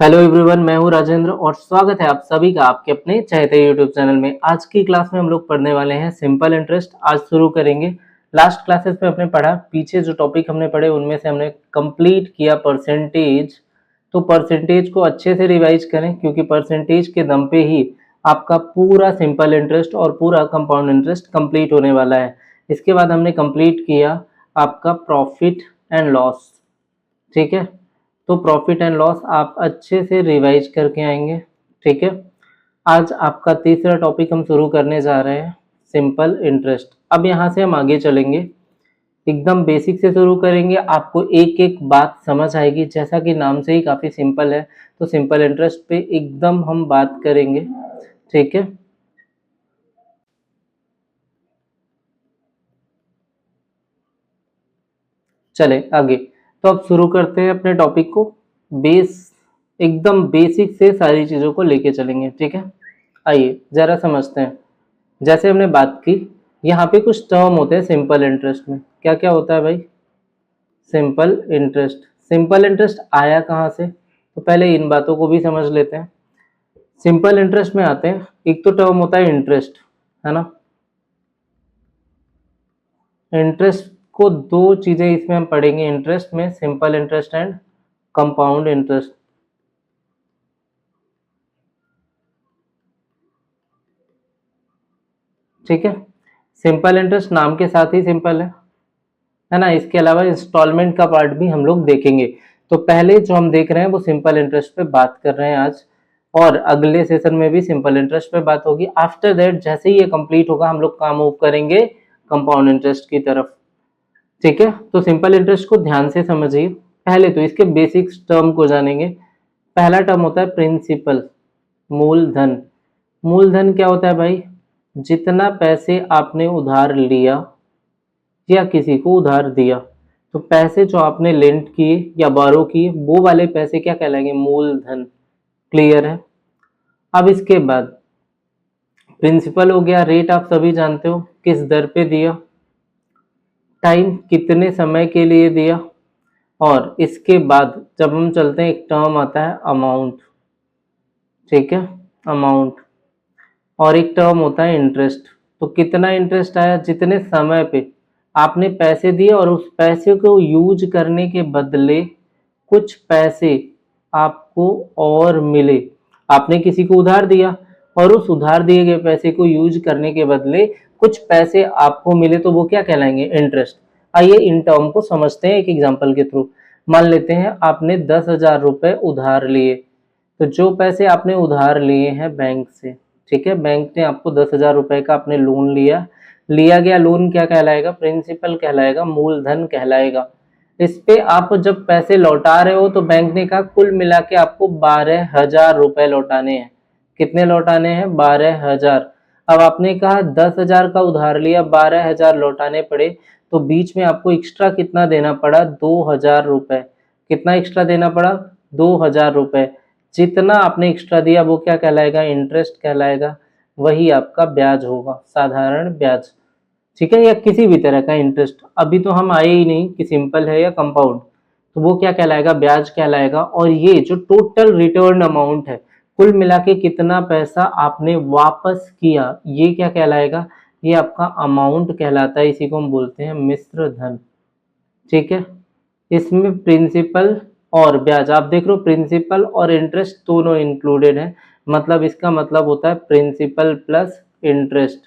Hello everyone, मैं हूं राजेंद्र और स्वागत है आप सभी का आपके अपने चहेते यूट्यूब चैनल में। आज की क्लास में हम लोग पढ़ने वाले हैं सिंपल इंटरेस्ट। आज शुरू करेंगे। लास्ट क्लासेस में हमने पढ़ा, पीछे जो टॉपिक हमने पढ़े उनमें से हमने कंप्लीट किया परसेंटेज। तो परसेंटेज को अच्छे से रिवाइज करें क्योंकि परसेंटेज के दम पे ही आपका पूरा सिंपल इंटरेस्ट और पूरा कंपाउंड इंटरेस्ट कंप्लीट होने वाला है। इसके बाद हमने कंप्लीट किया आपका प्रॉफिट एंड लॉस। ठीक है, तो प्रॉफिट एंड लॉस आप अच्छे से रिवाइज करके आएंगे। ठीक है, आज आपका तीसरा टॉपिक हम शुरू करने जा रहे हैं, सिंपल इंटरेस्ट। अब यहाँ से हम आगे चलेंगे, एकदम बेसिक से शुरू करेंगे। आपको एक एक बात समझ आएगी, जैसा कि नाम से ही काफ़ी सिंपल है। तो सिंपल इंटरेस्ट पे एकदम हम बात करेंगे। ठीक है, चले आगे। तो अब शुरू करते हैं अपने टॉपिक को। एकदम बेसिक से सारी चीज़ों को लेके चलेंगे। ठीक है, आइए ज़रा समझते हैं। जैसे हमने बात की, यहाँ पे कुछ टर्म होते हैं सिंपल इंटरेस्ट में। क्या क्या होता है भाई? Simple interest. सिंपल इंटरेस्ट आया कहाँ से? तो पहले इन बातों को भी समझ लेते हैं। सिंपल इंटरेस्ट में आते हैं, एक तो टर्म होता है इंटरेस्ट, है ना। इंटरेस्ट को दो चीज़ें इसमें हम पढ़ेंगे इंटरेस्ट में, simple interest and compound interest. ठीक है, सिंपल इंटरेस्ट नाम के साथ ही सिंपल है ना। इसके अलावा इंस्टॉलमेंट का पार्ट भी हम लोग देखेंगे। तो पहले जो हम देख रहे हैं वो सिंपल इंटरेस्ट पे बात कर रहे हैं आज, और अगले सेशन में भी सिंपल इंटरेस्ट पे बात होगी। आफ्टर दैट जैसे ही ये कंप्लीट होगा हम लोग काम मूव करेंगे कंपाउंड इंटरेस्ट की तरफ। ठीक है, तो सिंपल इंटरेस्ट को ध्यान से समझिए। पहले तो इसके बेसिक्स टर्म को जानेंगे। पहला टर्म होता है प्रिंसिपल, मूलधन। मूलधन क्या होता है भाई? जितना पैसे आपने उधार लिया या किसी को उधार दिया, तो पैसे जो आपने लेंट किए या बारो किए वो वाले पैसे क्या कहलाएंगे? मूलधन। क्लियर है? अब इसके बाद प्रिंसिपल हो गया, रेट आप सभी जानते हो, किस दर पे दिया, टाइम कितने समय के लिए दिया, और इसके बाद जब हम चलते हैं एक टर्म आता है अमाउंट। ठीक है, अमाउंट। और एक टर्म होता है इंटरेस्ट। तो कितना इंटरेस्ट आया? जितने समय पे आपने पैसे दिए और उस पैसे को यूज करने के बदले कुछ पैसे आपको और मिले। आपने किसी को उधार दिया और उस उधार दिए गए पैसे को यूज करने के बदले कुछ पैसे आपको मिले, तो वो क्या कहलाएंगे? इंटरेस्ट। आइए इन टर्म को समझते हैं एक एग्जांपल के थ्रू। मान लेते हैं आपने 10,000 रुपए उधार लिए। तो जो पैसे आपने उधार लिए हैं बैंक से, ठीक है, बैंक ने आपको 10,000 रुपए का आपने लोन लिया। लिया गया लोन क्या कहलाएगा? प्रिंसिपल कहलाएगा, मूलधन कहलाएगा। इस पे आप जब पैसे लौटा रहे हो तो बैंक ने कहा कुल मिला के आपको 12,000 रुपए लौटाने हैं। कितने लौटाने हैं? 12,000। अब आपने कहा 10,000 का उधार लिया, 12,000 लौटाने पड़े, तो बीच में आपको एक्स्ट्रा कितना देना पड़ा? 2,000 रुपए। कितना एक्स्ट्रा देना पड़ा? 2,000 रुपए। जितना आपने एक्स्ट्रा दिया वो क्या कहलाएगा? इंटरेस्ट कहलाएगा। वही आपका ब्याज होगा, साधारण ब्याज। ठीक है, या किसी भी तरह का इंटरेस्ट। अभी तो हम आए ही नहीं कि सिंपल है या कंपाउंड, तो वो क्या कहलाएगा? ब्याज कहलाएगा। और ये जो टोटल रिटर्न अमाउंट है, कुल मिला के कितना पैसा आपने वापस किया, ये क्या कहलाएगा? ये आपका अमाउंट कहलाता है। इसी को हम बोलते हैं मिश्र धन। ठीक है, इसमें प्रिंसिपल और ब्याज आप देख रहे हो, प्रिंसिपल और इंटरेस्ट दोनों इंक्लूडेड है। मतलब इसका मतलब होता है प्रिंसिपल प्लस इंटरेस्ट।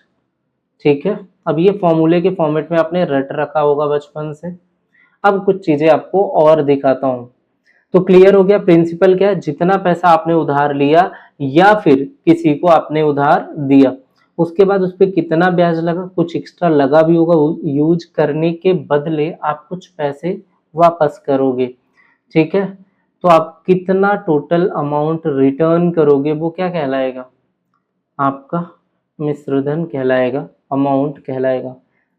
ठीक है, अब ये फॉर्मूले के फॉर्मेट में आपने रट रखा होगा बचपन से। अब कुछ चीजें आपको और दिखाता हूँ। तो क्लियर हो गया, प्रिंसिपल क्या है? जितना पैसा आपने उधार लिया या फिर किसी को आपने उधार दिया, उसके बाद उस पर कितना ब्याज लगा, कुछ एक्स्ट्रा लगा भी होगा, यूज करने के बदले आप कुछ पैसे वापस करोगे। ठीक है, तो आप कितना टोटल अमाउंट रिटर्न करोगे वो क्या कहलाएगा? आपका मिश्रधन कहलाएगा, अमाउंट कहलाएगा।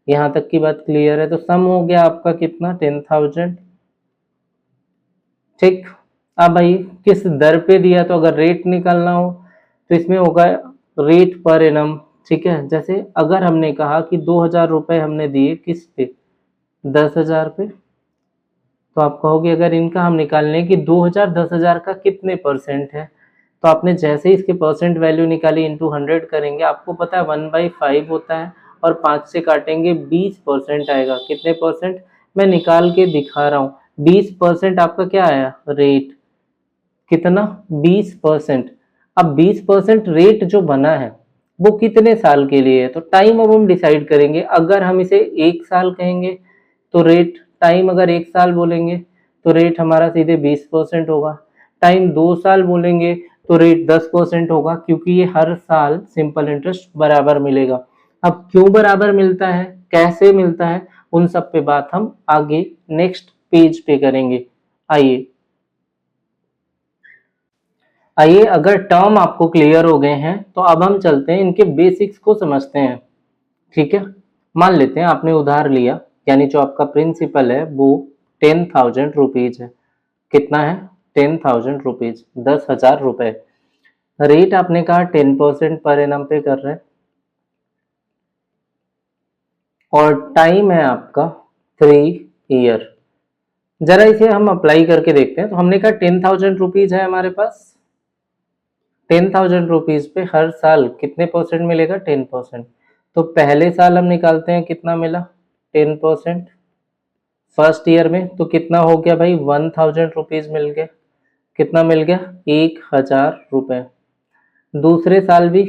यहाँ तक की बात क्लियर है? तो सम हो गया आपका कितना? 10,000। ठीक, अब भाई किस दर पे दिया, तो अगर रेट निकालना हो तो इसमें होगा रेट पर एनम। ठीक है, जैसे अगर हमने कहा कि 2,000 रुपए हमने दिए किस पे? 10,000 पे। तो आप कहोगे अगर इनका हम निकालने की 2000 10,000 का कितने परसेंट है, तो आपने जैसे ही इसके परसेंट वैल्यू निकाली इंटू 100 करेंगे, आपको पता है 1/5 होता है और 5 से काटेंगे 20% आएगा। कितने परसेंट, मैं निकाल के दिखा रहा हूँ। 20% आपका क्या आया रेट, कितना 20%। अब 20% रेट जो बना है वो कितने साल के लिए है, तो टाइम अब हम डिसाइड करेंगे। अगर हम इसे 1 साल कहेंगे तो रेट, टाइम अगर 1 साल बोलेंगे तो रेट हमारा सीधे 20% होगा। टाइम 2 साल बोलेंगे तो रेट 10% होगा, क्योंकि ये हर साल सिंपल इंटरेस्ट बराबर मिलेगा। अब क्यों बराबर मिलता है, कैसे मिलता है, उन सब पे बात हम आगे नेक्स्ट पेज पे करेंगे। आइए आइए अगर टर्म आपको क्लियर हो गए हैं तो अब हम चलते हैं इनके बेसिक्स को समझते हैं। ठीक है, मान लेते हैं आपने उधार लिया, यानी जो आपका प्रिंसिपल है वो 10,000 रुपीज है। कितना है, 10,000 रुपीज, 10,000 रुपए। रेट आपने कहा 10% पर एनम पे कर रहे हैं और टाइम है आपका 3 ईयर। जरा इसे हम अप्लाई करके देखते हैं। तो हमने कहा 10,000 रुपीज है हमारे पास, 10,000 रुपीज पे हर साल कितने परसेंट मिलेगा, 10%। तो पहले साल हम निकालते हैं कितना मिला, 10%। फर्स्ट ईयर में तो कितना हो गया भाई, 1,000 रुपीज मिल गए। कितना मिल गया, 1,000 रुपए। दूसरे साल भी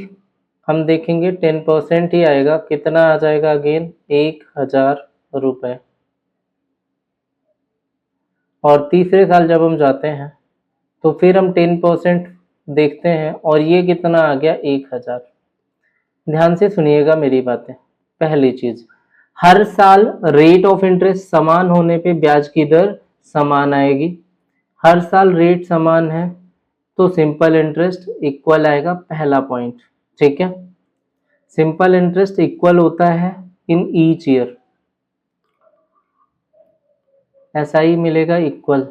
हम देखेंगे 10% ही आएगा, कितना आ जाएगा अगेन, 1,000 रुपए। और तीसरे साल जब हम जाते हैं तो फिर हम 10% देखते हैं और ये कितना आ गया, 1,000। ध्यान से सुनिएगा मेरी बातें। पहली चीज, हर साल रेट ऑफ इंटरेस्ट समान होने पे ब्याज की दर समान आएगी। हर साल रेट समान है तो सिंपल इंटरेस्ट इक्वल आएगा, पहला पॉइंट। ठीक है, सिंपल इंटरेस्ट इक्वल होता है इन ईच ईयर, ऐसा ही मिलेगा इक्वल।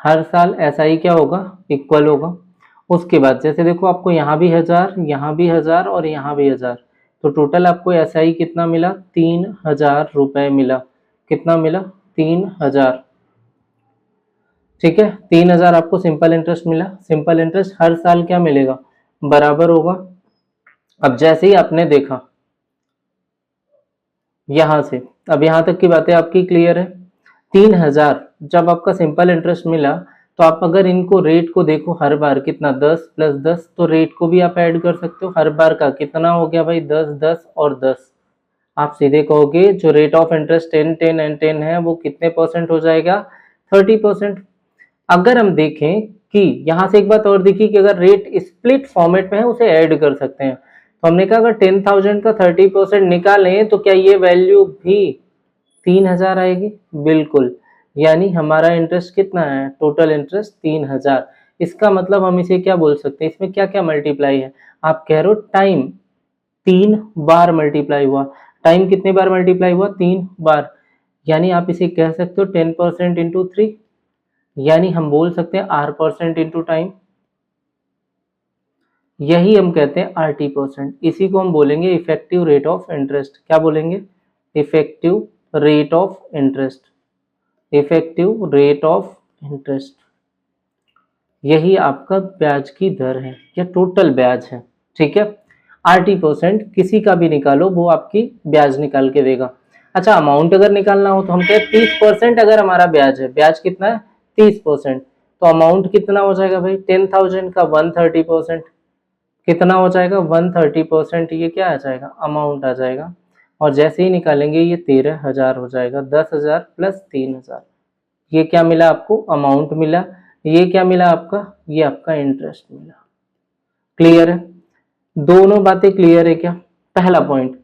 हर साल ऐसा ही क्या होगा, इक्वल होगा। उसके बाद जैसे देखो आपको यहाँ भी 1000, यहाँ भी 1000 और यहाँ भी 1000, तो टोटल आपको ऐसा ही कितना मिला, 3,000 रुपए मिला। कितना मिला, 3,000। ठीक है, 3,000 आपको सिंपल इंटरेस्ट मिला। सिंपल इंटरेस्ट हर साल क्या मिलेगा, बराबर होगा। अब जैसे ही आपने देखा यहां से, अब यहां तक की बातें आपकी क्लियर है। 3,000 जब आपका सिंपल इंटरेस्ट मिला, तो आप अगर इनको रेट को देखो हर बार कितना, 10 + 10, तो रेट को भी आप ऐड कर सकते हो। हर बार का कितना हो गया भाई, 10 10 और 10। आप सीधे कहोगे जो रेट ऑफ इंटरेस्ट 10 10 एंड 10 है वो कितने परसेंट हो जाएगा, 30%। अगर हम देखें कि यहां से एक बात और देखी कि अगर रेट स्प्लिट फॉर्मेट में है उसे ऐड कर सकते हैं। तो हमने कहा अगर 10,000 का 30% निकालें तो क्या ये वैल्यू भी 3,000 आएगी, बिल्कुल। यानी हमारा इंटरेस्ट कितना है, टोटल इंटरेस्ट 3,000। इसका मतलब हम इसे क्या बोल सकते हैं, इसमें क्या क्या मल्टीप्लाई है, आप कह रहे हो टाइम 3 बार मल्टीप्लाई हुआ। टाइम कितने बार मल्टीप्लाई हुआ, 3 बार। यानी आप इसे कह सकते हो 10% इंटू 3, यानी हम बोल सकते हैं R% इंटू टाइम। यही हम कहते हैं RT%। इसी को हम बोलेंगे इफेक्टिव रेट ऑफ इंटरेस्ट। क्या बोलेंगे, effective rate of interest, effective rate of interest. यही आपका ब्याज की दर है या टोटल ब्याज है। ठीक है, RT% किसी का भी निकालो वो आपकी ब्याज निकाल के देगा। अच्छा, अमाउंट अगर निकालना हो तो हम कहते 30% अगर हमारा ब्याज है, ब्याज कितना है 30%, तो अमाउंट कितना हो जाएगा भाई, 10,000 का 130%। कितना हो जाएगा, 130%। ये क्या आ जाएगा, अमाउंट आ जाएगा। और जैसे ही निकालेंगे ये 13,000 हो जाएगा, 10,000 प्लस 3,000। ये क्या मिला आपको, अमाउंट मिला। ये क्या मिला आपका, ये आपका इंटरेस्ट मिला। क्लियर है, दोनों बातें क्लियर है क्या। पहला पॉइंट,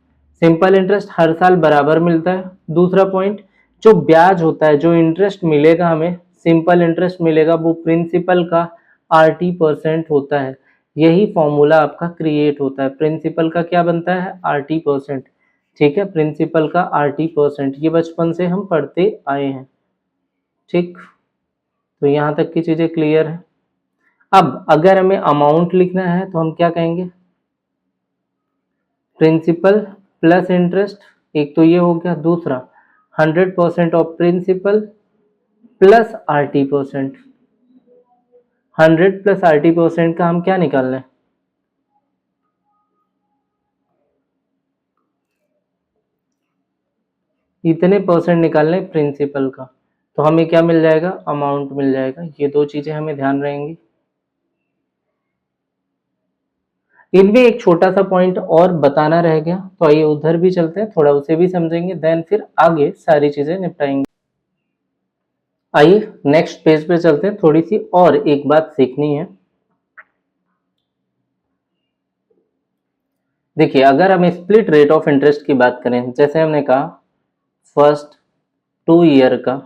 सिंपल इंटरेस्ट हर साल बराबर मिलता है। दूसरा पॉइंट, जो ब्याज होता है, जो इंटरेस्ट मिलेगा हमें, सिंपल इंटरेस्ट मिलेगा, वो प्रिंसिपल का RT% होता है। यही फॉर्मूला आपका क्रिएट होता है, प्रिंसिपल का क्या बनता है, RT%। ठीक है, प्रिंसिपल का RT%, ये बचपन से हम पढ़ते आए हैं। ठीक, तो यहाँ तक की चीजें क्लियर है। अब अगर हमें अमाउंट लिखना है तो हम क्या कहेंगे, प्रिंसिपल प्लस इंटरेस्ट, एक तो ये हो गया, दूसरा 100% of principal plus RT%। 100 plus RT% का हम क्या निकालना है, इतने परसेंट निकालने प्रिंसिपल का, तो हमें क्या मिल जाएगा, अमाउंट मिल जाएगा। ये दो चीजें हमें ध्यान रहेंगी। इनमें एक छोटा सा पॉइंट और बताना रह गया, तो आइए उधर भी चलते हैं, थोड़ा उसे भी समझेंगे, देन फिर आगे सारी चीजें निपटाएंगे। आइए नेक्स्ट पेज पे चलते हैं, थोड़ी सी और एक बात सीखनी है। देखिए अगर हम स्प्लिट रेट ऑफ इंटरेस्ट की बात करें, जैसे हमने कहा फर्स्ट 2 ईयर का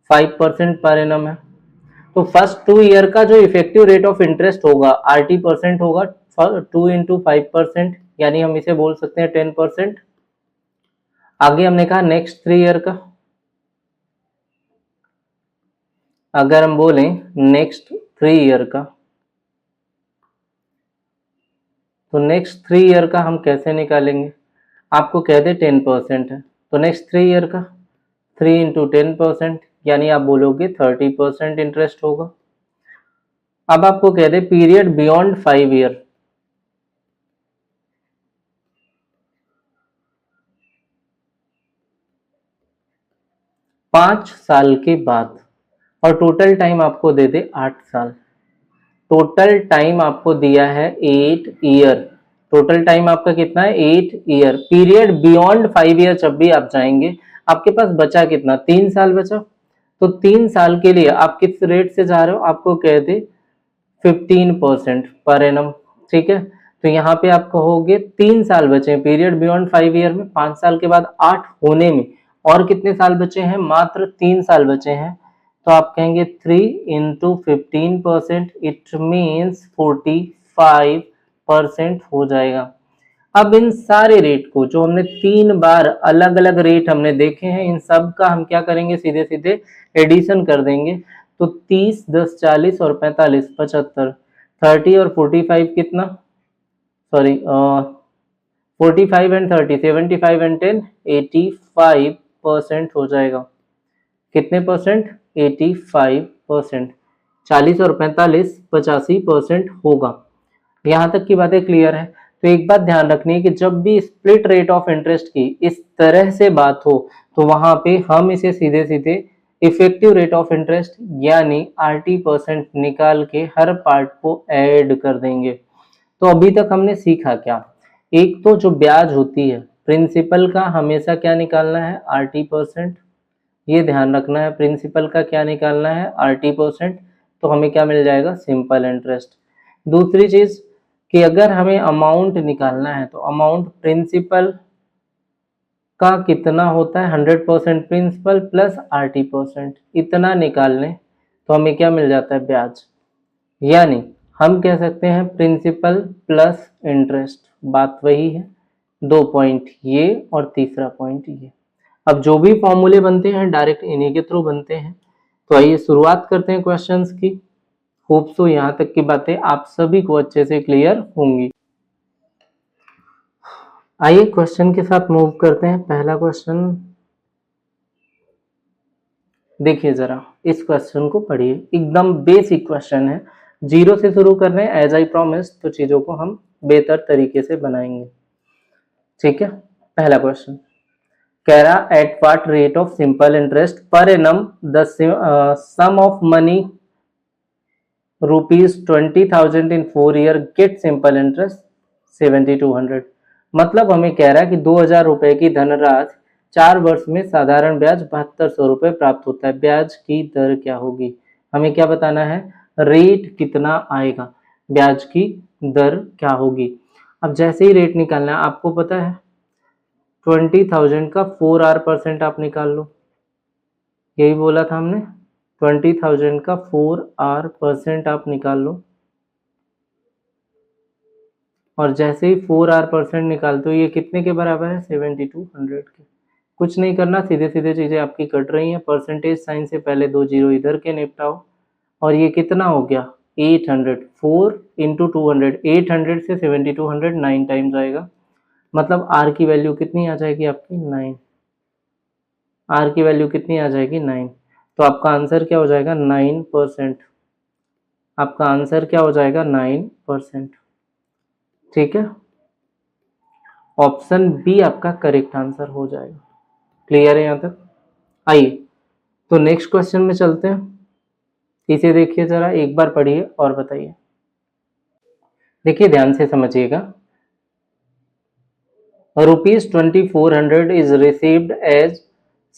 5% पर एनम है, तो फर्स्ट 2 ईयर का जो इफेक्टिव रेट ऑफ इंटरेस्ट होगा RT% होगा 2 इंटू 5%, यानी हम इसे बोल सकते हैं 10%। आगे हमने कहा नेक्स्ट 3 ईयर का, अगर हम बोलें नेक्स्ट 3 ईयर का, तो नेक्स्ट 3 ईयर का हम कैसे निकालेंगे, आपको कह दे 10% है, तो नेक्स्ट 3 ईयर का 3 इंटू 10%, यानी आप बोलोगे 30% इंटरेस्ट होगा। अब आपको कह दे पीरियड बियॉन्ड 5 ईयर, 5 साल के बाद, और टोटल टाइम आपको दे दे 8 साल। टोटल टाइम आपको दिया है 8 ईयर, टोटल टाइम आपका कितना है 8 ईयर। पीरियड बियॉन्ड 5 ईयर जब भी आप जाएंगे, आपके पास बचा कितना, 3 साल बचा, तो 3 साल के लिए आप किस रेट से जा रहे हो, आपको कह दे 15% पर एनम, ठीक है। तो यहाँ पे आप कहोगे 3 साल बचे हैं पीरियड बियॉन्ड 5 ईयर में, 5 साल के बाद 8 होने में और कितने साल बचे हैं, मात्र 3 साल बचे हैं, तो आप कहेंगे 3 इंटू 15%, इट मीन्स 45% हो जाएगा। अब इन सारे रेट को जो हमने 3 बार अलग अलग रेट हमने देखे हैं, इन सब का हम क्या करेंगे, सीधे सीधे एडिशन कर देंगे। तो 30 10 40 और 45 75, 30 और 45 कितना, सॉरी 45 एंड 30 75 एंड 10 85% हो जाएगा। कितने परसेंट, 85%। 40 और 45 85% होगा। यहाँ तक की बातें क्लियर है। तो एक बात ध्यान रखनी है कि जब भी स्प्लिट रेट ऑफ इंटरेस्ट की इस तरह से बात हो, तो वहां पे हम इसे सीधे सीधे इफेक्टिव रेट ऑफ इंटरेस्ट यानी RT% निकाल के हर पार्ट को ऐड कर देंगे। तो अभी तक हमने सीखा क्या, एक तो जो ब्याज होती है प्रिंसिपल का हमेशा क्या निकालना है, RT%, ये ध्यान रखना है, प्रिंसिपल का क्या निकालना है, RT%, तो हमें क्या मिल जाएगा, सिंपल इंटरेस्ट। दूसरी चीज कि अगर हमें अमाउंट निकालना है, तो अमाउंट प्रिंसिपल का कितना होता है, 100% प्रिंसिपल प्लस RT%, इतना निकाल लें तो हमें क्या मिल जाता है, ब्याज। यानी हम कह सकते हैं प्रिंसिपल प्लस इंटरेस्ट, बात वही है, 2 पॉइंट ये और तीसरा पॉइंट ये। अब जो भी फॉर्मूले बनते हैं डायरेक्ट इन्हीं के थ्रू बनते हैं। तो आइए शुरुआत करते हैं क्वेश्चंस की। होप सो यहाँ तक की बातें आप सभी को अच्छे से क्लियर होंगी। आइए क्वेश्चन के साथ मूव करते हैं। पहला क्वेश्चन देखिए जरा, इस क्वेश्चन को पढ़िए, एकदम बेसिक क्वेश्चन है, 0 से शुरू कर रहे हैं एज आई प्रॉमिस, तो चीजों को हम बेहतर तरीके से बनाएंगे, ठीक है। पहला क्वेश्चन कह रहा at what rate of simple interest per annum the sum of money ₹20,000 in 4 year get simple interest 7200। मतलब हमें कह रहा है कि 2000 रुपए की धनराशि 4 वर्ष में साधारण ब्याज 7200 रुपए प्राप्त होता है। ब्याज की दर क्या होगी, हमें क्या बताना है, रेट कितना आएगा, ब्याज की दर क्या होगी। अब जैसे ही रेट निकालना है, आपको पता है 20,000 का 4R% आप निकाल लो, यही बोला था हमने, 20,000 का 4R% आप निकाल लो, और जैसे ही 4R% निकालते हो ये कितने के बराबर है, 7200 के। कुछ नहीं करना, सीधे सीधे चीजें आपकी कट रही हैं, परसेंटेज साइन से पहले 2 जीरो इधर के निपटाओ, और ये कितना हो गया, 800, 4 इंटू 200, 800 से 7200 9 टाइम्स आएगा, मतलब आर की वैल्यू कितनी आ जाएगी आपकी 9। आर की वैल्यू कितनी आ जाएगी 9। तो आपका आंसर क्या हो जाएगा 9%। आपका आंसर क्या हो जाएगा 9%। ठीक है, ऑप्शन बी आपका करेक्ट आंसर हो जाएगा। क्लियर है यहाँ तक? आइए तो नेक्स्ट क्वेश्चन में चलते हैं। इसे देखिए जरा, एक बार पढ़िए और बताइए। देखिए ध्यान से समझिएगा। ₹2400 is received as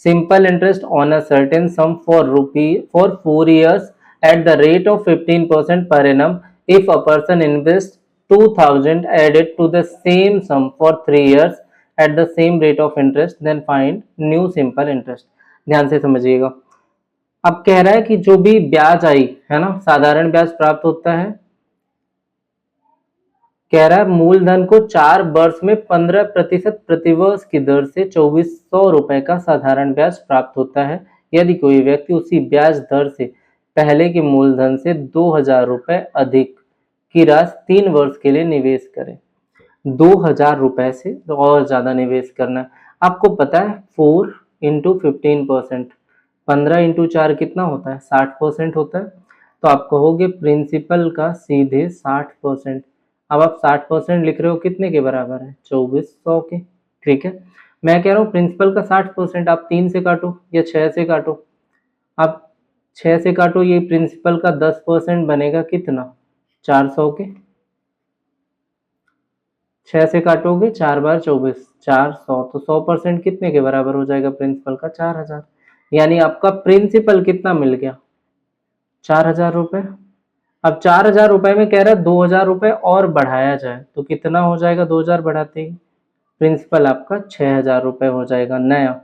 simple interest on a certain sum for 4 years at the rate of 15% per annum. If a person invests 2000 added to the same sum for 3 years at the same rate of interest, then find new simple interest. ध्यान से समझिएगा। अब कह रहा है कि जो भी ब्याज आई है ना, साधारण ब्याज प्राप्त होता है। कह रहा है मूलधन को 4 वर्ष में 15% प्रतिवर्ष की दर से 2400 रुपए का साधारण ब्याज प्राप्त होता है यदि कोई व्यक्ति उसी ब्याज दर से पहले के मूलधन से 2000 रुपए अधिक की राशि 3 वर्ष के लिए निवेश करे। 2000 रुपए से तो और ज्यादा निवेश करना है। आपको पता है 4 इंटू 15%, 15 इंटू 4 कितना होता है 60% होता है। तो आप कहोगे प्रिंसिपल का सीधे 60%। अब आप 60% लिख रहे हो, कितने के बराबर है 2400 के। ठीक है, मैं कह रहा हूँ प्रिंसिपल का 60% आप 3 से काटो या 6 से काटो। आप 6 से काटो, ये प्रिंसिपल का 10% बनेगा कितना 400 के। 6 से काटोगे 4 बार 24, 400, तो 100% कितने के बराबर हो जाएगा प्रिंसिपल का 4000। यानी आपका प्रिंसिपल कितना मिल गया 4000 रुपए। अब 4000 रुपए में कह रहा है 2000 रुपए और बढ़ाया जाए तो कितना हो जाएगा 2000 बढ़ाते ही प्रिंसिपल आपका 6000 रुपए हो जाएगा नया।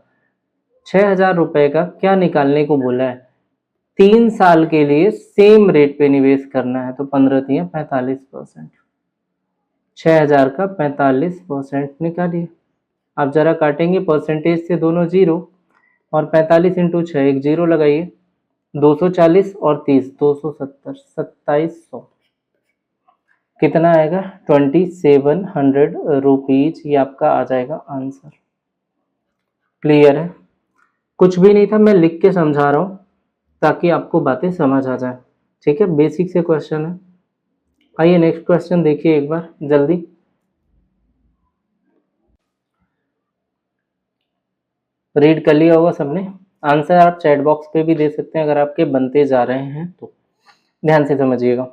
6000 रुपए का क्या निकालने को बोला है 3 साल के लिए सेम रेट पे निवेश करना है, तो 15 दिए 45%। 6000 का 45% निकालिए। आप जरा काटेंगे परसेंटेज से दोनों जीरो, और 45 इंटू 6 एक जीरो लगाइए, 240 और 30 270 2700 कितना आएगा 2700 रुपीज। ये आपका आ जाएगा आंसर। क्लियर है? कुछ भी नहीं था, मैं लिख के समझा रहा हूँ ताकि आपको बातें समझ आ जाए। ठीक है, बेसिक से क्वेश्चन है। आइए नेक्स्ट क्वेश्चन देखिए एक बार जल्दी। रीड कर लिया होगा सबने। आंसर आप चैट बॉक्स पे भी दे सकते हैं अगर आपके बनते जा रहे हैं तो। ध्यान से समझिएगा।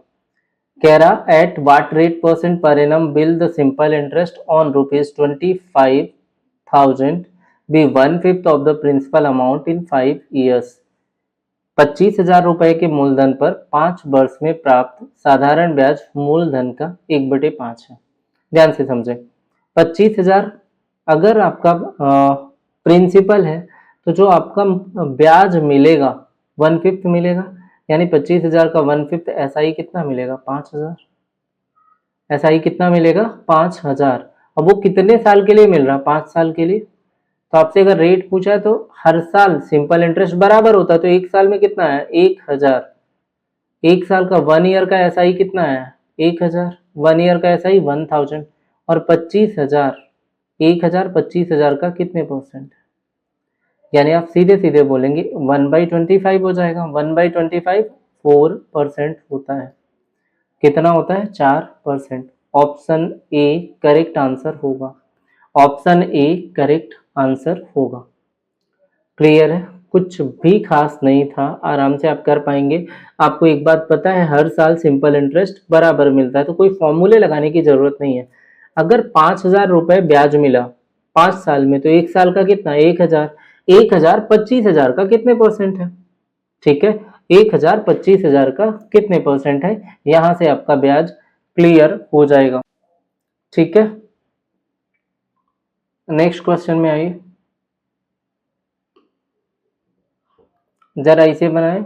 कह रहा at what rate percent per annum will the simple interest on ₹25,000 be 1/5 of the principal amount in 5 years. 25,000 रुपए के मूलधन पर 5 वर्ष में प्राप्त साधारण ब्याज मूलधन का 1/5 है। ध्यान से समझें। 25,000 अगर आपका प्रिंसिपल है तो जो आपका ब्याज मिलेगा 1/5 मिलेगा, यानी 25,000 का 1/5 एसआई कितना मिलेगा 5,000। एसआई कितना मिलेगा 5,000। अब वो कितने साल के लिए मिल रहा 5 साल के लिए। तो आपसे अगर रेट पूछा है तो हर साल सिंपल इंटरेस्ट बराबर होता है, तो एक साल में कितना है 1000। एक साल का 1 ईयर का एसआई कितना है 1000, 1 ईयर का एसआई 1000, और 25,000 1000 25,000 का कितने परसेंट, यानी आप सीधे सीधे बोलेंगे 1/25 हो जाएगा। 1/25 4% होता है। कितना होता है 4%। ऑप्शन ए करेक्ट आंसर होगा। ऑप्शन ए करेक्ट आंसर होगा। क्लियर है? कुछ भी खास नहीं था, आराम से आप कर पाएंगे। आपको एक बात पता है, हर साल सिंपल इंटरेस्ट बराबर मिलता है, तो कोई फॉर्मूले लगाने की जरूरत नहीं है। अगर 5,000 रुपए ब्याज मिला 5 साल में, तो एक साल का कितना 1000। 1000 25,000 का कितने परसेंट है? ठीक है, 1000 25,000 का कितने परसेंट है, यहां से आपका ब्याज क्लियर हो जाएगा। ठीक है, नेक्स्ट क्वेश्चन में आइए। जरा इसे बनाएं।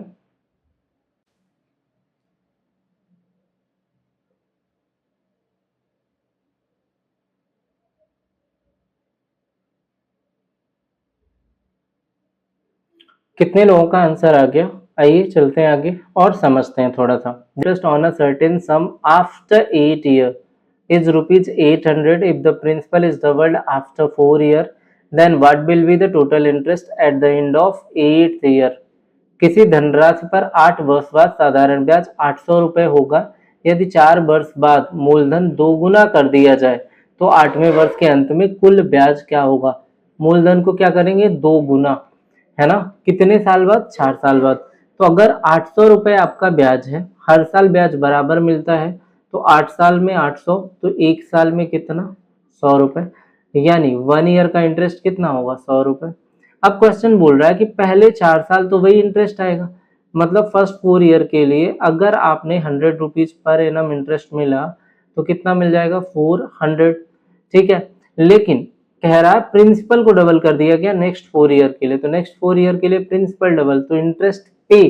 कितने लोगों का आंसर आ गया? आइए चलते हैं आगे और समझते हैं थोड़ा सा। Interest on a certain sum after 8 year is rupees 800 if the principal is doubled after 4 year, then what will be the total interest at the end of 8th year? किसी धनराशि पर 8 वर्ष बाद साधारण ब्याज 800 रुपए होगा। यदि 4 वर्ष बाद मूलधन दोगुना कर दिया जाए तो 8वें वर्ष के अंत में कुल ब्याज क्या होगा? मूलधन को क्या करेंगे? 2 गुना, है ना। कितने साल बाद? 4 साल बाद। तो अगर 800 रुपए आपका ब्याज है, हर साल ब्याज बराबर मिलता है, तो 8 साल में 800, तो 1 साल में कितना? 100 रुपए, यानी 1 ईयर का इंटरेस्ट कितना होगा? 100 रुपए। अब क्वेश्चन बोल रहा है कि पहले 4 साल तो वही इंटरेस्ट आएगा, मतलब फर्स्ट 4 ईयर के लिए अगर आपने 100 रुपीज पर एनम इंटरेस्ट मिला तो कितना मिल जाएगा? 400, ठीक है। लेकिन कह रहा है प्रिंसिपल को डबल कर दिया गया नेक्स्ट 4 ईयर के लिए, तो नेक्स्ट 4 ईयर के लिए प्रिंसिपल डबल, तो इंटरेस्ट पे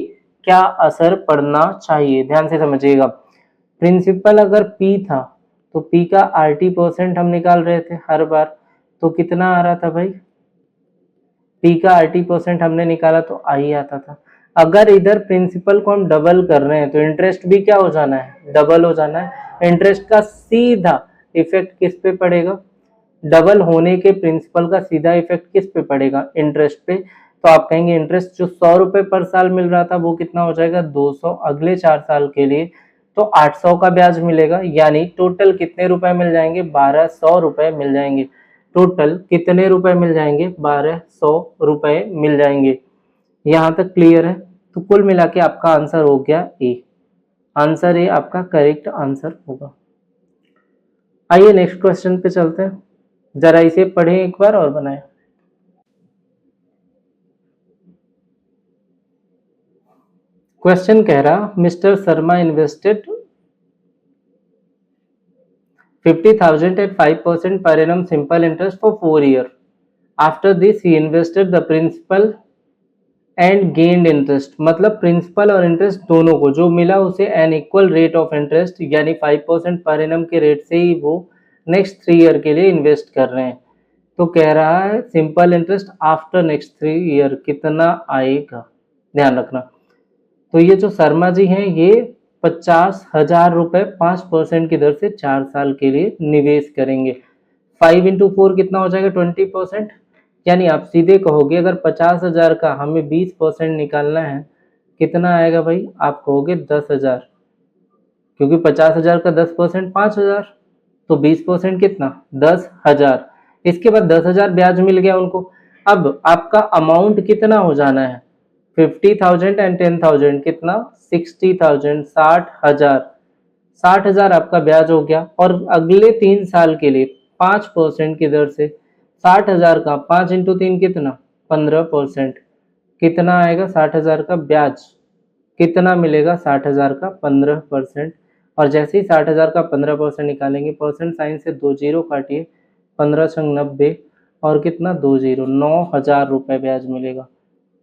क्या असर पड़ना चाहिए? ध्यान से समझिएगा। प्रिंसिपल अगर P था तो P का RT% हम निकाल रहे थे हर बार, तो कितना आ रहा था भाई? P का RT% हमने निकाला तो आई आता था। अगर इधर प्रिंसिपल को हम डबल कर रहे हैं तो इंटरेस्ट भी क्या हो जाना है? डबल हो जाना है। इंटरेस्ट का सीधा इफेक्ट किस पे पड़ेगा? डबल होने के प्रिंसिपल का सीधा इफेक्ट किस पे पड़ेगा? इंटरेस्ट पे। तो आप कहेंगे इंटरेस्ट जो 100 रुपए पर साल मिल रहा था वो कितना हो जाएगा? 200 अगले 4 साल के लिए, तो 800 का ब्याज मिलेगा, यानी टोटल कितने रुपए मिल जाएंगे? 1200 रुपए मिल जाएंगे। टोटल कितने रुपए मिल जाएंगे? 1200 रुपए मिल जाएंगे। यहां तक क्लियर है? तो कुल मिला के आपका आंसर हो गया ए। आंसर ए आपका करेक्ट आंसर होगा। आइए नेक्स्ट क्वेश्चन पे चलते हैं, जरा इसे पढ़ें एक बार और बनाएं। क्वेश्चन कह रहा mister Sharma invested 50,000 at 5% per annum simple interest for 4 years. After this he invested the principal and gained interest, मतलब प्रिंसिपल और इंटरेस्ट दोनों को जो मिला उसे an equal rate of interest यानी 5% पर एनम के रेट से ही वो नेक्स्ट 3 ईयर के लिए इन्वेस्ट कर रहे हैं। तो कह रहा है simple interest after next 3 year कितना आएगा? ध्यान रखना। तो ये जो शर्मा जी हैं ये 50,000 रुपए 5% की दर से 4 साल के लिए निवेश करेंगे। 5 इंटू 4 कितना हो जाएगा? 20%, यानी आप सीधे कहोगे अगर 50,000 का हमें 20% निकालना है कितना आएगा भाई? आप कहोगे 10,000, क्योंकि 50,000 का 10% 5,000, तो 20% कितना? 10,000। इसके बाद 10,000 ब्याज मिल गया उनको। अब आपका अमाउंट कितना हो जाना है? 50,000 एंड 10,000 कितना? 60,000, 60,000। 60,000 आपका ब्याज हो गया और अगले 3 साल के लिए 5% की दर से 60,000 का 5 इंटू 3 कितना? 15%। कितना आएगा? 60,000 का ब्याज कितना मिलेगा? 60,000 का 15%। और जैसे ही 60,000 का 15% निकालेंगे, परसेंट साइन से 2 जीरो काटिए, 15 छंग 90 और कितना? 2 जीरो, 9,000 रुपए ब्याज मिलेगा।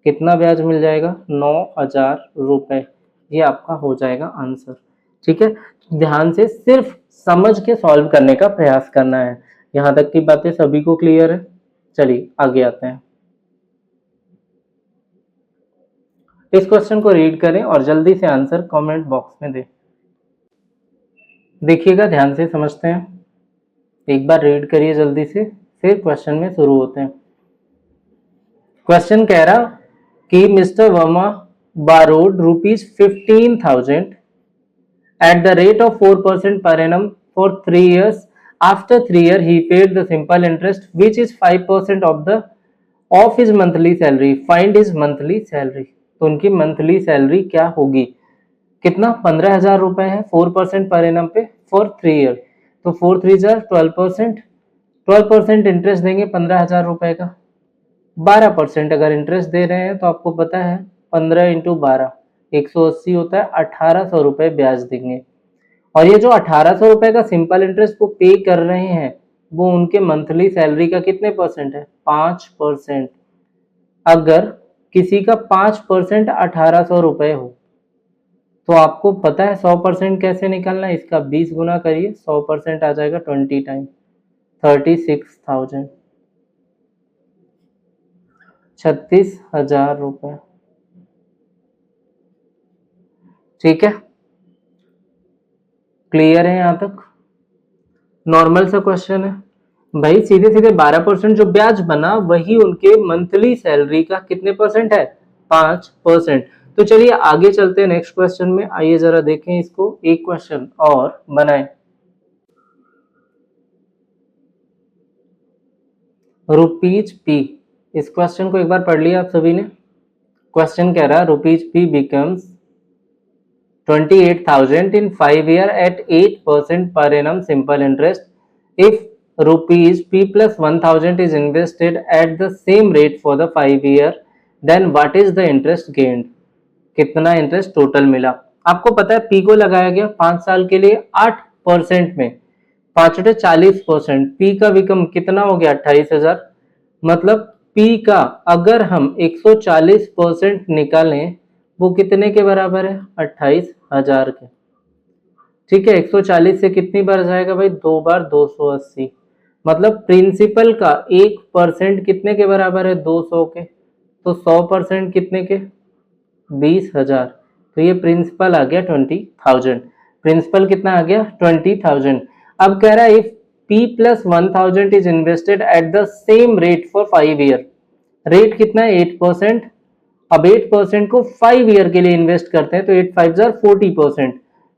कितना ब्याज मिल जाएगा? 9,000 रुपए। ये आपका हो जाएगा आंसर, ठीक है। ध्यान से सिर्फ समझ के सॉल्व करने का प्रयास करना है। यहाँ तक की बातें सभी को क्लियर है? चलिए आगे आते हैं। इस क्वेश्चन को रीड करें और जल्दी से आंसर कमेंट बॉक्स में दें। देखिएगा, ध्यान से समझते हैं। एक बार रीड करिए जल्दी से, फिर क्वेश्चन में शुरू होते हैं। क्वेश्चन कह रहा कि mister Verma borrowed ₹15,000 at the rate of 4% per annum for 3 years. After 3 years, he paid the simple interest, which is 5% of his monthly salary. Find his monthly salary. तो उनकी मंथली सैलरी क्या होगी? कितना? 15,000 रुपए है 4% पर एनम पे for 3 year, तो 4 3 12%, 12% interest देंगे 15,000 रुपए का। 12% अगर इंटरेस्ट दे रहे हैं तो आपको पता है 15 इंटू 12 180 होता है, 1,800 रुपए ब्याज देंगे। और ये जो 1,800 रुपए का सिंपल इंटरेस्ट वो पे कर रहे हैं वो उनके मंथली सैलरी का कितने परसेंट है? 5%। अगर किसी का 5% 1,800 रुपए हो तो आपको पता है 100% कैसे निकालना है? इसका 20 गुना करिए, 100% आ जाएगा 20 टाइम 36,000, 36,000 रुपए। ठीक है, क्लियर है यहाँ तक? नॉर्मल सा क्वेश्चन है भाई, सीधे सीधे 12% जो ब्याज बना वही उनके मंथली सैलरी का कितने परसेंट है? 5%। तो चलिए आगे चलते हैं नेक्स्ट क्वेश्चन में। आइए जरा देखें इसको, एक क्वेश्चन और बनाए। रुपीज पी, इस क्वेश्चन को एक बार पढ़ लिया आप सभी ने। क्वेश्चन कह रहा है rupees P becomes 28,000 in 5 year at 8% per annum simple interest. If rupees P plus 1,000 is invested at the same rate for the 5 year, then what is the interest gained? कितना इंटरेस्ट टोटल मिला? आपको पता है P को लगाया गया 5 साल के लिए 8% में, 5 40%, P का विकम कितना हो गया? 28,000। मतलब P का अगर हम 140% निकालें वो कितने के बराबर है? 28,000 के। ठीक है, 140 से कितनी बार जाएगा भाई? 2 बार 280। मतलब प्रिंसिपल का 1% कितने के बराबर है? 200 के। तो 100% कितने के? 20,000। तो ये प्रिंसिपल आ गया 20,000। प्रिंसिपल कितना आ गया? 20,000। अब कह रहा है if P plus 1,000 is invested at the same rate for 5 year, rate कितना है? 8%। अब 8% को 5 ईयर के लिए इन्वेस्ट करते हैं तो 8 5 40%,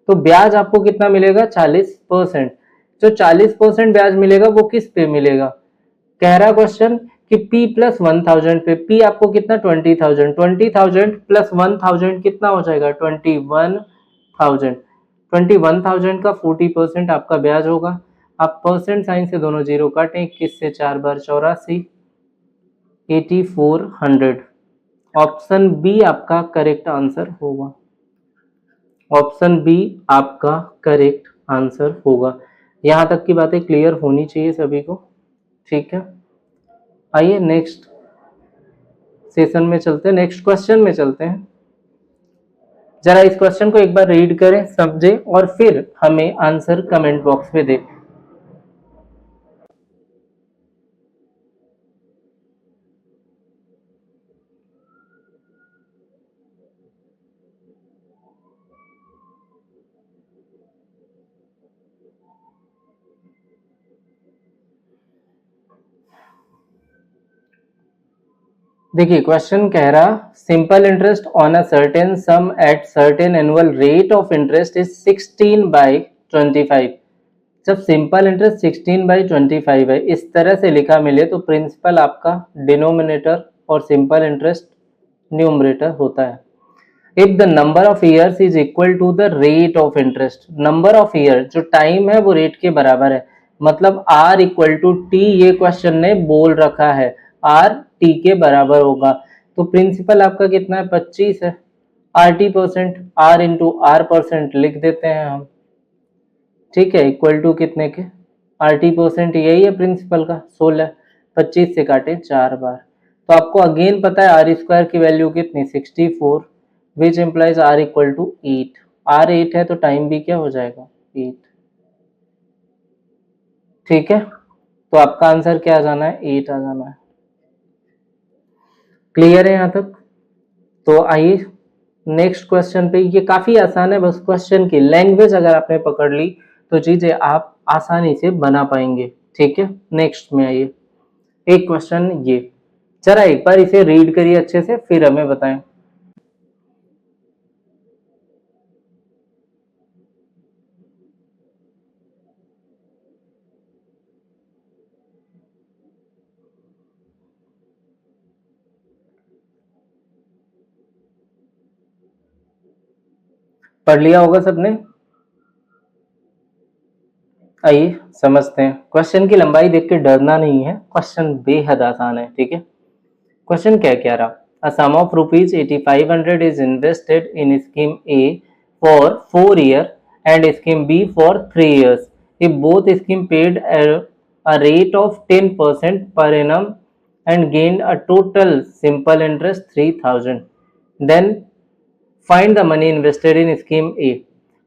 तो ब्याज आपको कितना मिलेगा? 40%। जो 40% ब्याज मिलेगा वो किस पे मिलेगा? कह रहा क्वेश्चन कि P प्लस 1,000 पे। P आपको कितना? 20,000। 20,000 प्लस 1,000 कितना हो जाएगा? 21,000। 21,000 का 40% आपका ब्याज होगा। आप परसेंट साइन से दोनों जीरो काटें, 21 से 4 बार 84, 8400। ऑप्शन बी आपका करेक्ट आंसर होगा। ऑप्शन बी आपका करेक्ट आंसर होगा। यहां तक की बातें क्लियर होनी चाहिए सभी को, ठीक है। आइए नेक्स्ट सेशन में चलते हैं, नेक्स्ट क्वेश्चन में चलते हैं। जरा इस क्वेश्चन को एक बार रीड करें, समझें और फिर हमें आंसर कमेंट बॉक्स में दें। देखिए क्वेश्चन कह रहा simple interest on a certain some at certain annual rate of interest is 16/25। जब सिंपल इंटरेस्ट 16/25 है, इस तरह से लिखा मिले तो प्रिंसिपल आपका डिनोमिनेटर और सिंपल इंटरेस्ट न्यूमरेटर होता है। If the number of years is equal to the rate of interest, number of year जो टाइम है वो रेट के बराबर है, मतलब R इक्वल टू टी, ये क्वेश्चन ने बोल रखा है R T के बराबर होगा। तो प्रिंसिपल आपका कितना है? 25 है। RT%, R इंटू R% लिख देते हैं हम, ठीक है, इक्वल टू कितने के? RT% यही है प्रिंसिपल का 16। 25 से काटे 4 बार, तो आपको अगेन पता है R स्क्वायर की वैल्यू कितनी? 64, which implies R equal to 8। R 8 है तो टाइम भी क्या हो जाएगा? 8। ठीक है, तो आपका आंसर क्या आ जाना है? 8 आ जाना है। क्लियर है यहाँ तक? तो आइए नेक्स्ट क्वेश्चन पे। ये काफी आसान है, बस क्वेश्चन की लैंग्वेज अगर आपने पकड़ ली तो चीजें आप आसानी से बना पाएंगे, ठीक है। नेक्स्ट में आइए, एक क्वेश्चन ये, जरा एक बार इसे रीड करिए अच्छे से फिर हमें बताएं। पढ़ लिया होगा सबने? आइए समझते हैं। क्वेश्चन की लंबाई देख के डरना नहीं है, क्वेश्चन बेहद आसान है, ठीक है। क्वेश्चन क्या कह रहा? A sum of rupees 8500 is invested in scheme A for 4 year and scheme B for 3 years. If both scheme paid a rate of 10% per annum and gained a total simple interest 3,000, then find the money invested in scheme A।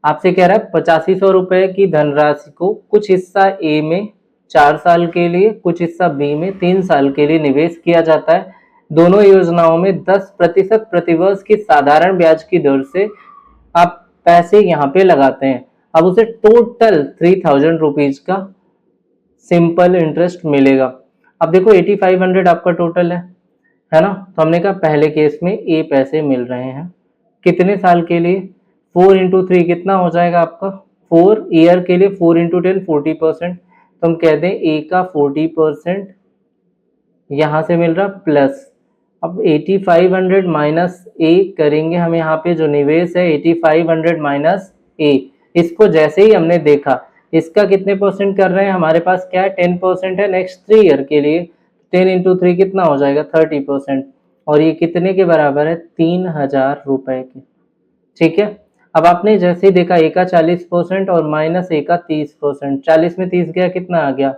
आपसे कह रहा है 8500 रुपए की धनराशि को कुछ हिस्सा ए में 4 साल के लिए, कुछ हिस्सा बी में 3 साल के लिए निवेश किया जाता है। दोनों योजनाओं में 10% प्रतिवर्ष की साधारण ब्याज की दर से आप पैसे यहाँ पे लगाते हैं। अब उसे टोटल 3000 रुपीज का सिंपल इंटरेस्ट मिलेगा। अब देखो 8500 आपका टोटल है ना। तो हमने कहा पहले केस में ए पैसे मिल रहे हैं, कितने साल के लिए, 4 इंटू 3 कितना हो जाएगा आपका, 4 ईयर के लिए, 4 इंटू 10 40%। तो हम कह दें ए का 40% यहाँ से मिल रहा प्लस। अब 8500 माइनस ए करेंगे हम, यहाँ पे जो निवेश है 8500 माइनस ए, इसको जैसे ही हमने देखा इसका कितने परसेंट कर रहे हैं, हमारे पास क्या है 10% है नेक्स्ट 3 ईयर के लिए। 10 इंटू 3 कितना हो जाएगा 30%, और ये कितने के बराबर है 3000 रुपए के। ठीक है। अब आपने जैसे ही देखा ए का 40% और माइनस ए का 30%, 40 में 30 गया कितना आ गया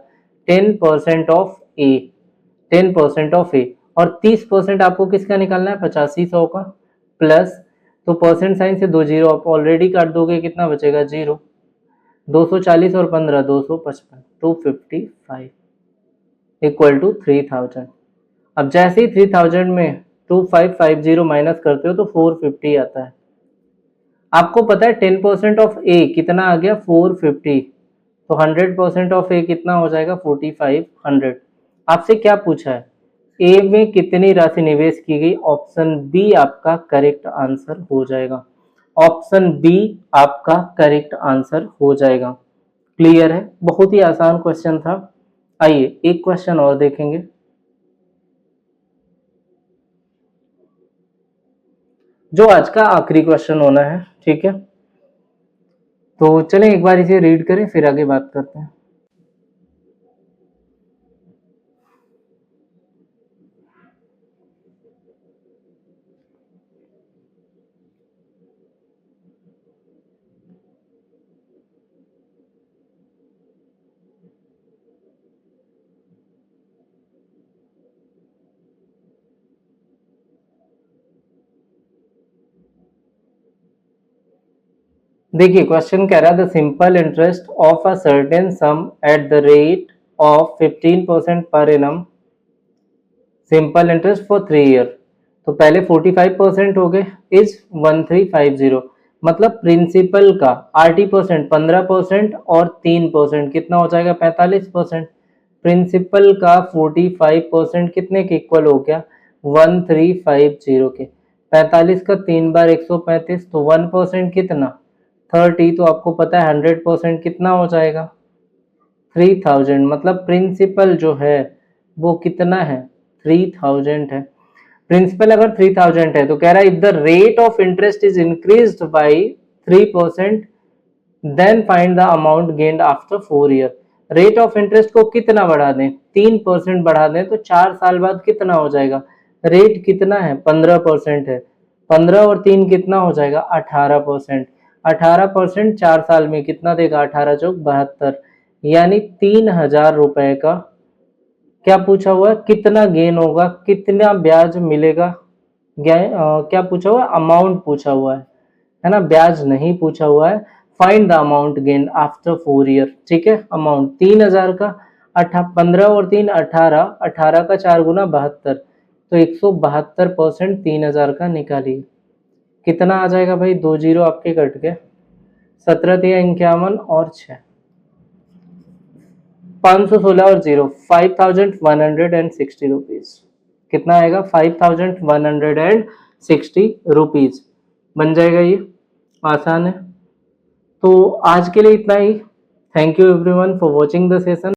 10% ऑफ ए, 10% ऑफ ए। और 30% आपको किसका निकालना है 8500 का, प्लस तो परसेंट साइन से 2 जीरो आप ऑलरेडी काट दोगे, कितना बचेगा 0। 240 और 15 255, 255 इक्वल टू 3000। अब जैसे ही 3000 में 2550 माइनस करते हो तो 450 आता है। आपको पता है 10% ऑफ ए कितना आ गया 450, तो 100% ऑफ ए कितना हो जाएगा 4500। आपसे क्या पूछा है, ए में कितनी राशि निवेश की गई, ऑप्शन बी आपका करेक्ट आंसर हो जाएगा। ऑप्शन बी आपका करेक्ट आंसर हो जाएगा। क्लियर है, बहुत ही आसान क्वेश्चन था। आइए एक क्वेश्चन और देखेंगे। जो आज का आखिरी क्वेश्चन होना है, ठीक है। तो चलें एक बार इसे रीड करें फिर आगे बात करते हैं। देखिए क्वेश्चन कह रहा है the simple interest of a certain some at the rate of 15% per annum, simple interest for 3 year. तो पहले 45% हो गए इज 1350, मतलब प्रिंसिपल का RT% 15% और 3% कितना हो जाएगा 45%। प्रिंसिपल का 45% कितने के इक्वल हो गया 1350 के। 45 का 3 बार 135, तो 1% कितना 30, तो आपको पता है 100% कितना हो जाएगा 3000। मतलब प्रिंसिपल जो है वो कितना है 3000 है। प्रिंसिपल अगर 3000 है तो कह रहा है if the rate of interest is increased by 3% then find the amount gained after 4 year. Rate of interest को कितना बढ़ा दें 3% बढ़ा दें तो 4 साल बाद कितना हो जाएगा, रेट कितना है 15% है, 15 और 3 कितना हो जाएगा 18%। 18% 4 साल में कितना देगा 18 चौक 72, यानी 3000 रुपए का क्या पूछा हुआ है, कितना गेन होगा, कितना ब्याज मिलेगा। क्या पूछा हुआ है, अमाउंट पूछा हुआ है ना, ब्याज नहीं पूछा हुआ है। Find the amount gain after 4 year. ठीक है, अमाउंट 3000 का 15 और 3 18, 18 का 4 गुना 72, तो 172% 3000 का निकालिए, कितना आ जाएगा भाई, 2 जीरो आपके कट गए, 17 3 51 और 6, 516 और 0 5160 रुपीज। कितना आएगा 5160 रुपीज बन जाएगा। ये आसान है। तो आज के लिए इतना ही। Thank you everyone for watching the session.